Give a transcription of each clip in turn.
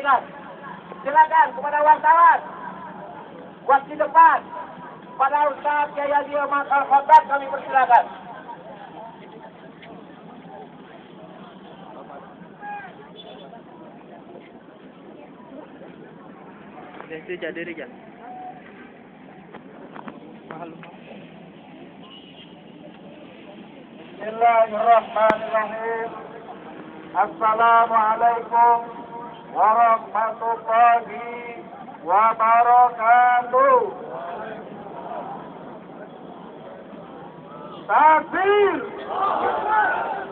persilakan. Silakan kepada wartawan. Buat di depan. Pada Ustaz Yahya Ahmad Al-Khattab kami persilakan. Jadi ya. Bismillahirrahmanirrahim. Assalamualaikum warahmatullahi wabarakatuh. Takbir!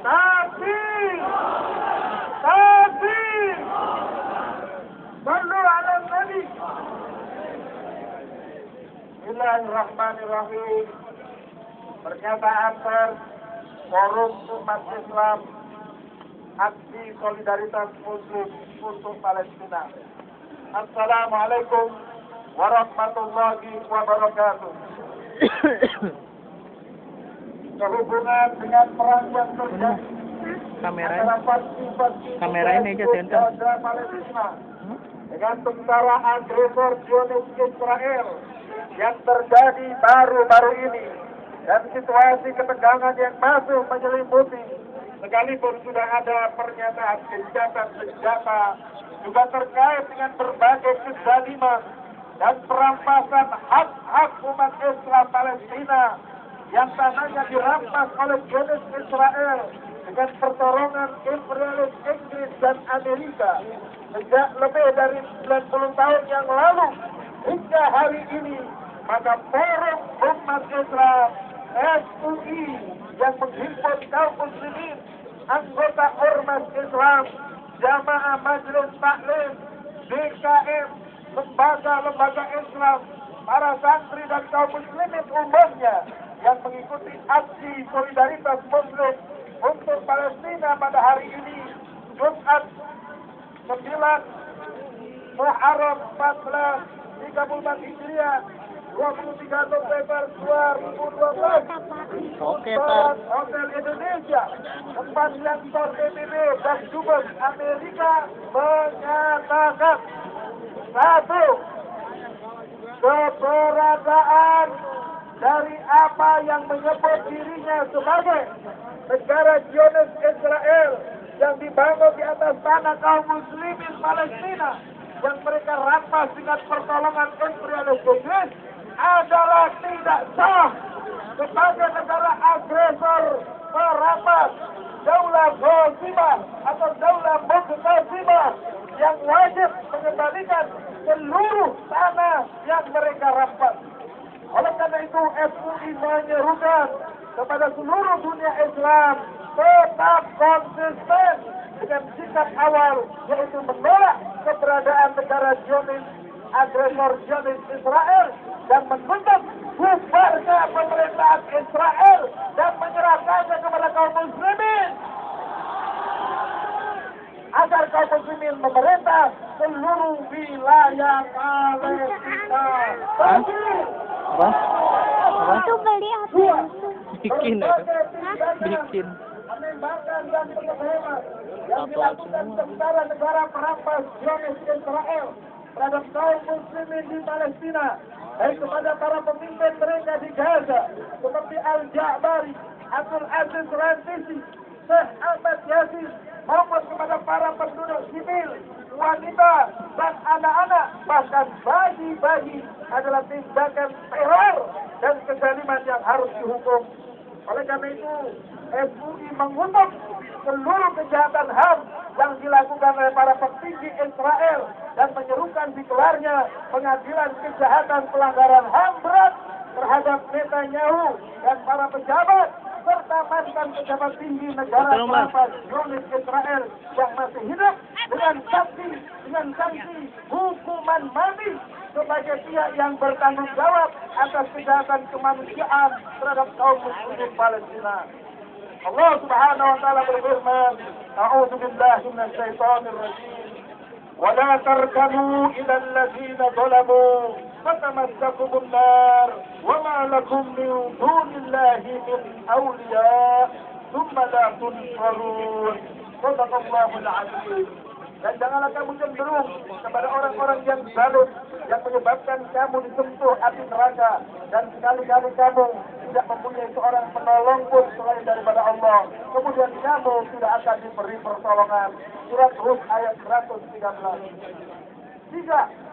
Takbir! Takbir! Sallu ala Nabi. Bismillahirrahmanirrahim. Pernyataan pers Forum Umat Islam Aksi Solidaritas Muslim untuk Palestina. Assalamualaikum warahmatullahi wabarakatuh. Sehubungan dengan perang yang terjadi kamera ini aja center Palestina dengan tentara agresor Zionis Israel yang terjadi baru-baru ini dan situasi ketegangan yang masih menyelimuti, sekalipun sudah ada pernyataan gencatan senjata juga terkait dengan berbagai kezaliman dan perampasan hak-hak umat Islam Palestina yang tanahnya dirampas oleh Zionis Israel dengan pertolongan imperialis Inggris dan Amerika sejak lebih dari 90 tahun yang lalu hingga hari ini. Maka Forum Umat Islam FUI yang menghimpun kaum muslimin, anggota Ormas Islam, Jamaah Majelis Taklim, DKM, lembaga-lembaga Islam, para santri dan kaum muslimin umumnya yang mengikuti aksi solidaritas Muslim untuk Palestina pada hari ini, Jumat 9 Muharram 1434 Hijriah, 23 November 2012. Oke, Pak. Hotel Indonesia, tempat kantor PBB dan Dubes Amerika menyatakan satu, keberadaan dari apa yang menyebut dirinya sebagai negara Zionis Israel yang dibangun di atas tanah kaum muslimin Palestina yang mereka rampas dengan pertolongan imperialis Inggris adalah tidak sah sebagai negara agresor perampas daulah Ghazibah atau daulah Muqtasimah yang wajib mengembalikan seluruh tanah yang mereka rampas. Oleh karena itu FUI menyerukan kepada seluruh dunia Islam tetap konsisten dengan sikap awal, yaitu menolak keberadaan negara Zionis, agresor Zionis Israel, dan menuntut bubarnya pemerintahan Israel dan menyerahkannya kepada kaum muslimin agar kaum muslimin memerintah seluruh wilayah Palestina. Apa? Itu beli apa? Bikin bikin Penembakan dan pengehemat yang dilakukan tentara negara perampas Zionis Israel terhadap kaum muslimin di Palestina, baik kepada para pemimpin mereka di Gaza seperti Al-Ja'bari, Abdul Aziz Rantisi, Syekh Ahmad Yasin, maupun kepada para penduduk sipil, wanita dan anak-anak, bahkan bayi-bayi adalah tindakan teror dan kezaliman yang harus dihukum. Oleh karena itu, FUI mengutuk seluruh kejahatan HAM yang dilakukan oleh para petinggi Israel dan menyerukan digelarnya pengadilan kejahatan pelanggaran HAM berat terhadap Netanyahu dan para pejabat serta mantan pejabat tinggi negara perampas Zionis Israel yang masih hidup dengan sanksi hukuman mati sebagai pihak yang bertanggung jawab atas kejahatan kemanusiaan terhadap kaum muslimin Palestina. Allah Subhanahu wa taala berfirman, "A'udzu billahi minasy syaithanir rajim. Wa la tarkanu ila alladziina zalamu fatamassakumun nar wa ma lakum min dunillahi min awliya thumma la tunsarun." Shadaqallahul 'azim. Dan janganlah kamu cenderung kepada orang-orang yang zalim, yang menyebabkan kamu disentuh api neraka. Dan sekali-kali kamu tidak mempunyai seorang penolong pun selain daripada Allah. Kemudian kamu tidak akan diberi pertolongan. Surat Hud ayat 113. 3.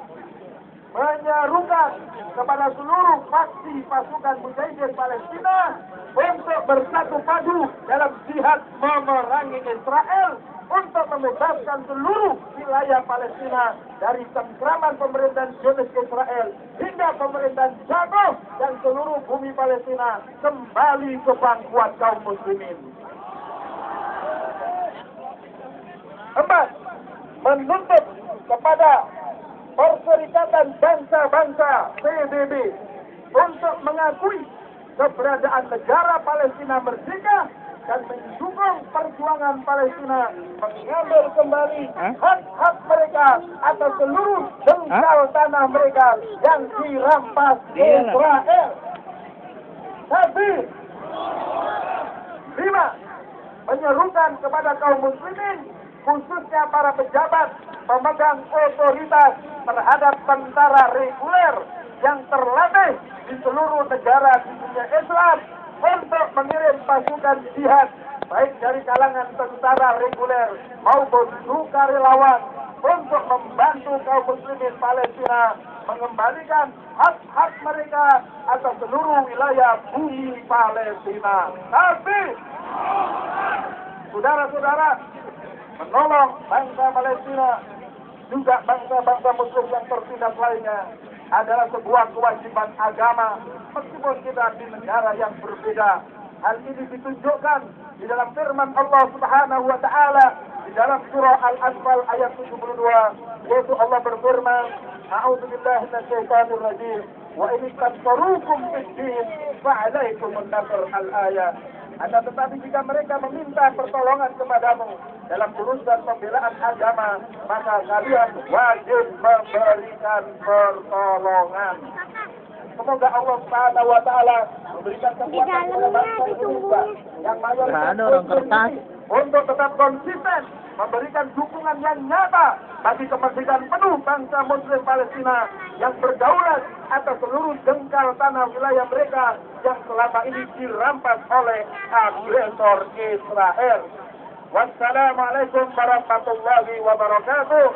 Menyerukan kepada seluruh faksi pasukan mujahidin Palestina untuk bersatu padu dalam jihad memerangi Israel untuk membebaskan seluruh wilayah Palestina dari cengkraman pemerintahan Zionis Israel hingga pemerintahan jatuh dan seluruh bumi Palestina kembali ke pangkuan kaum muslimin. 4. Menuntut kepada Perserikatan Bangsa-Bangsa PBB untuk mengakui keberadaan negara Palestina merdeka dan mendukung perjuangan Palestina mengambil kembali hak-hak mereka atas seluruh jengkal tanah mereka yang dirampas Israel. Tapi 5. Menyerukan kepada kaum muslimin, khususnya para pejabat pemegang otoritas terhadap tentara reguler yang terlatih di seluruh negara di dunia Islam untuk mengirim pasukan jihad baik dari kalangan tentara reguler maupun sukarelawan untuk membantu kaum muslimin Palestina mengembalikan hak-hak mereka atas seluruh wilayah bumi Palestina. Tapi saudara-saudara, menolong bangsa Palestina juga bangsa-bangsa muslim yang tertindas lainnya adalah sebuah kewajiban agama meskipun kita di negara yang berbeda. Hal ini ditunjukkan di dalam firman Allah Subhanahu wa taala di dalam surah Al-Anfal ayat 72, yaitu Allah berfirman, A'udzubillahi minasyaitonir rajim, wa in tansurukum fid-din fa'alaikum an-nasr al-ayat. Akan tetapi jika mereka meminta pertolongan kepadamu dalam urusan pembelaan agama, maka kalian wajib memberikan pertolongan. Semoga Allah Subhanahu wa taala memberikan kekuatan kepada bangsa Indonesia yang mayoritas untuk tetap konsisten memberikan dukungan yang nyata bagi kemerdekaan penuh bangsa muslim Palestina yang berdaulat atas seluruh jengkal tanah wilayah mereka yang selama ini dirampas oleh agresor Israel. Wassalamualaikum warahmatullahi wabarakatuh.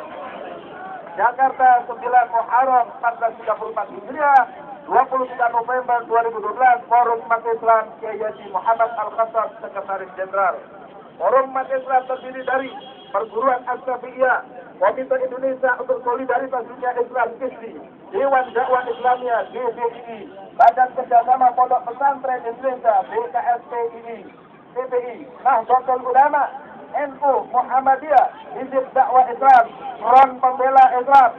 Jakarta 9 Muharram 1434 Hijriah, 23 November 2012, Forum Umat Islam Kiai Haji Muhammad Al-Khattab, Sekretaris Jenderal. Forum Umat Islam terdiri dari Perguruan As-Safiyyah, Komite Indonesia untuk Solidaritas Dunia Islam (KISDI), Dewan Dakwah Islamiyah (DDII), Badan Kerjasama Pondok Pesantren Indonesia (BKSPII), CPI, Nahdlatul Ulama, NU, Muhammadiyah, Hizib Dakwah Islam, Front Pembela Islam,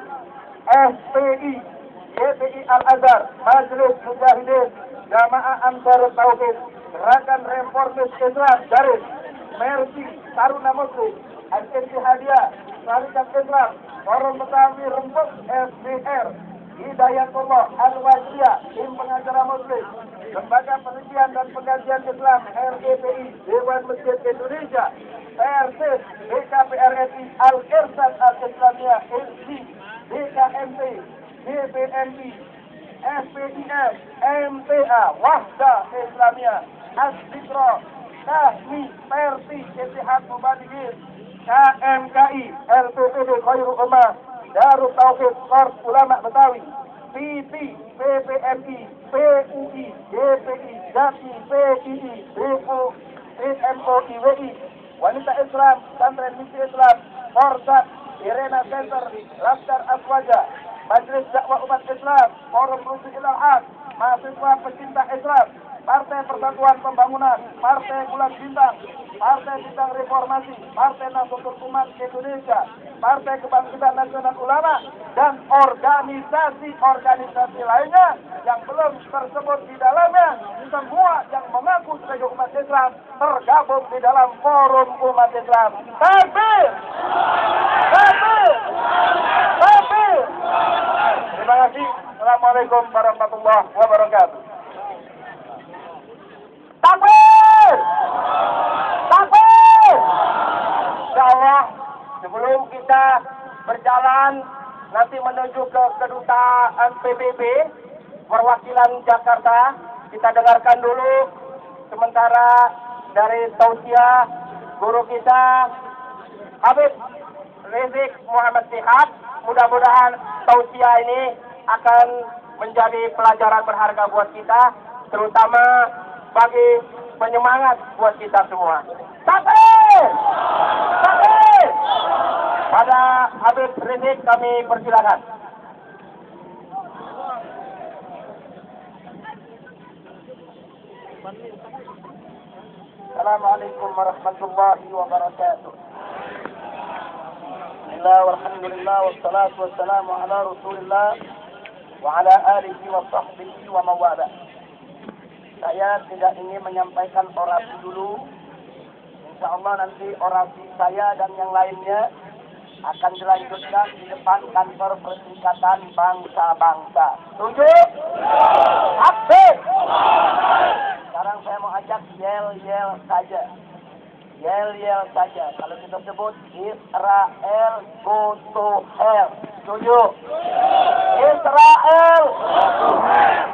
FPI, YPI Al-Azhar, Majelis Mujahidin, Jamaah Ansarut Tauhid, Gerakan Reformis Islam Garis, Mercy, Taruna Muslim, Al-Ittihadiyah, Syarikat Islam, Forum Betawi Rembuk, FBR, Hidayatullah, Al-Wajiyah, Tim Pengacara Muslim, Lembaga Penelitian dan Pengkajian Islam, RGPI, Dewan Masjid Indonesia, PRSIS, BKPRSI, Al-Irsyad Al-Islamiyah, LC, BKMP, DPMI, FPIS, MTA, Wahda Islamiyah, As-Sikra, Kahmi, Perti, Ittihad Mubalighin, KMKI, LPPD Khairul Ummah, Darut Tauhid, Korps Ulama Betawi, PT, PPMI, PUI, DPI, JAPI, PII, BO, MOIWI, Wanita Islam, Pesantren Misi Islam, Forsat, Irena Center, Laskar Aswaja, Majelis Dakwah Umat Islam, Forum Rujuk Ilal Haq, Mahasiswa Pecinta Islam, Partai Persatuan Pembangunan, Partai Bulan Bintang, Partai Bintang Reformasi, Partai Nahdlatul Umat Indonesia, Partai Kebangkitan Nasional Ulama, dan organisasi-organisasi lainnya yang belum tersebut di dalamnya, semua yang mengaku sebagai umat Islam tergabung di dalam Forum Umat Islam. Takbir! Takbir! Takbir! Terima kasih. Assalamualaikum warahmatullahi wabarakatuh. Takbir! Takbir! Insyaallah sebelum kita berjalan nanti menuju ke kedutaan PBB perwakilan Jakarta. Kita dengarkan dulu sementara dari tausiah guru kita Habib Rizik Muhammad Syihab. Mudah-mudahan tausiah ini akan menjadi pelajaran berharga buat kita, terutama bagi penyemangat buat kita semua. Takbir! Takbir! Pada Habib Rizik kami persilakan. Assalamualaikum warahmatullahi wabarakatuh. Bismillah walhamdulillah wassalatu wassalamu ala Rasulillah wa ala alihi wa sahbihi wa mawala. Saya tidak ingin menyampaikan orasi dulu. Insya Allah nanti orasi saya dan yang lainnya akan dilanjutkan di depan kantor Perserikatan Bangsa-Bangsa. Setuju? Aktif! Sekarang saya mau ajak yel-yel saja. Yel-yel saja. Kalau kita sebut Israel go to hell. Setuju? Israel!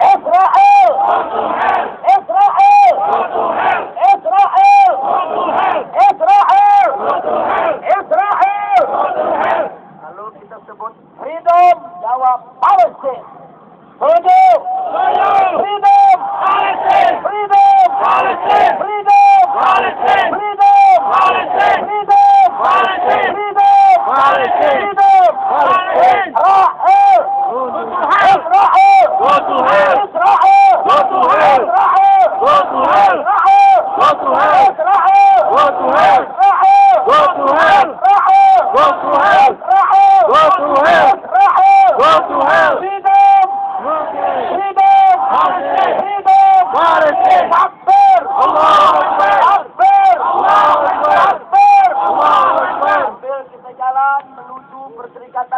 Israel! Israel! Israel! Israel! Israel! Lalu kita sebut freedom, jawab Palestine. Setuju? Freedom! Palestine! Freedom! Palestine! Freedom! Palestine! Freedom! Palestine! Freedom! Palestine! Freedom! Palestine! Freedom! Palestine! Israel! Israel! Go to hell! Israel! Go to hell! Israel! Go to hell! Israel! Go to hell! Israel! Go to hell! Israel! Go to hell! Israel! Go to hell! Israel! Go to hell! Israel! Go to hell! Freedom! Freedom! Palestine! Freedom! Palestine! Takbir! Allahu Akbar! Takbir! Allahu Akbar! Takbir! Allahu Akbar! Sambil kita jalan menuju Perserikatan